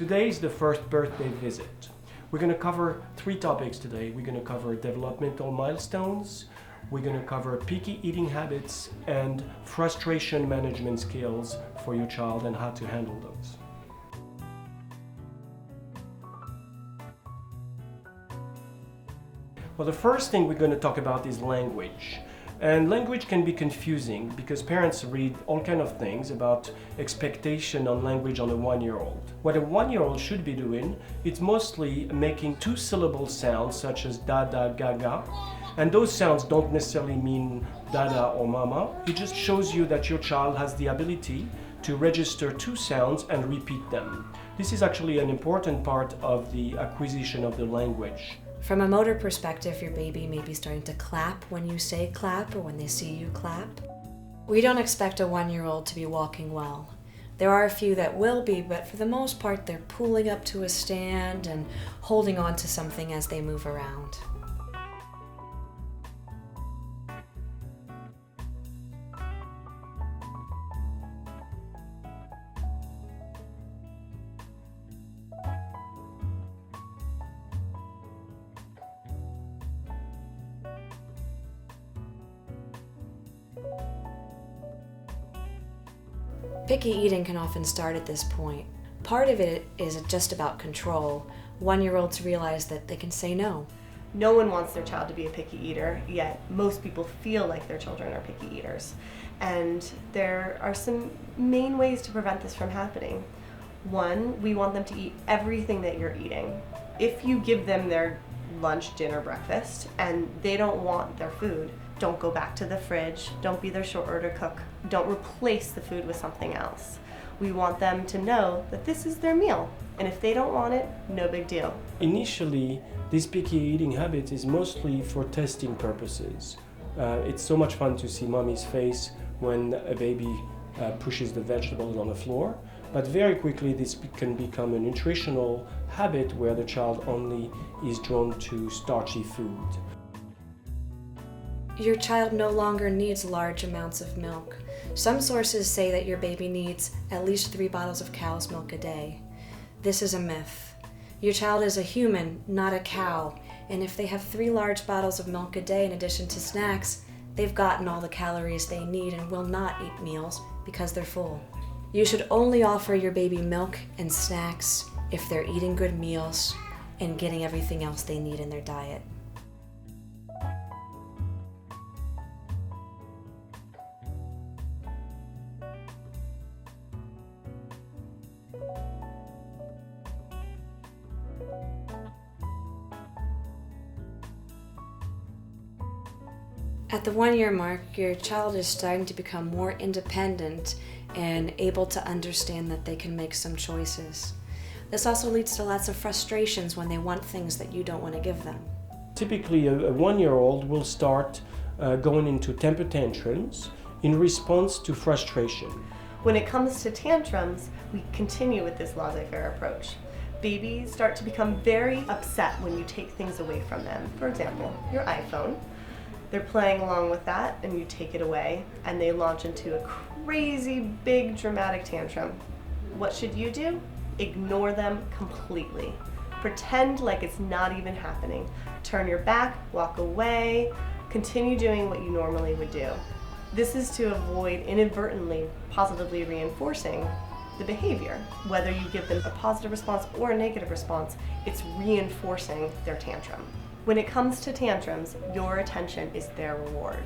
Today is the first birthday visit. We're going to cover 3 topics today. We're going to cover developmental milestones, we're going to cover picky eating habits, and frustration management skills for your child and how to handle those. Well, the first thing we're going to talk about is language. And language can be confusing because parents read all kinds of things about expectation on language on a 1-year-old. What a 1-year-old should be doing, it's mostly making 2-syllable sounds such as dada, gaga. And those sounds don't necessarily mean dada or mama. It just shows you that your child has the ability to register 2 sounds and repeat them. This is actually an important part of the acquisition of the language. From a motor perspective, your baby may be starting to clap when you say clap or when they see you clap. We don't expect a 1-year-old to be walking well. There are a few that will be, but for the most part, they're pulling up to a stand and holding on to something as they move around. Picky eating can often start at this point. Part of it is just about control. 1-year-olds realize that they can say no. No one wants their child to be a picky eater, yet most people feel like their children are picky eaters. And there are some main ways to prevent this from happening. 1, we want them to eat everything that you're eating. If you give them their lunch, dinner, breakfast, and they don't want their food, don't go back to the fridge, don't be their short order cook, don't replace the food with something else. We want them to know that this is their meal, and if they don't want it, no big deal. Initially, this picky eating habit is mostly for testing purposes. It's so much fun to see mommy's face when a baby pushes the vegetables on the floor, but very quickly this can become a nutritional habit where the child only is drawn to starchy food. Your child no longer needs large amounts of milk. Some sources say that your baby needs at least 3 bottles of cow's milk a day. This is a myth. Your child is a human, not a cow, and if they have 3 large bottles of milk a day in addition to snacks, they've gotten all the calories they need and will not eat meals because they're full. You should only offer your baby milk and snacks if they're eating good meals and getting everything else they need in their diet. At the 1-year mark, your child is starting to become more independent and able to understand that they can make some choices. This also leads to lots of frustrations when they want things that you don't want to give them. Typically, a 1-year-old will start going into temper tantrums in response to frustration. When it comes to tantrums, we continue with this laissez-faire approach. Babies start to become very upset when you take things away from them. For example, your iPhone. They're playing along with that and you take it away and they launch into a crazy big dramatic tantrum. What should you do? Ignore them completely. Pretend like it's not even happening. Turn your back, walk away, continue doing what you normally would do. This is to avoid inadvertently positively reinforcing the behavior. Whether you give them a positive response or a negative response, it's reinforcing their tantrum. When it comes to tantrums, your attention is their reward.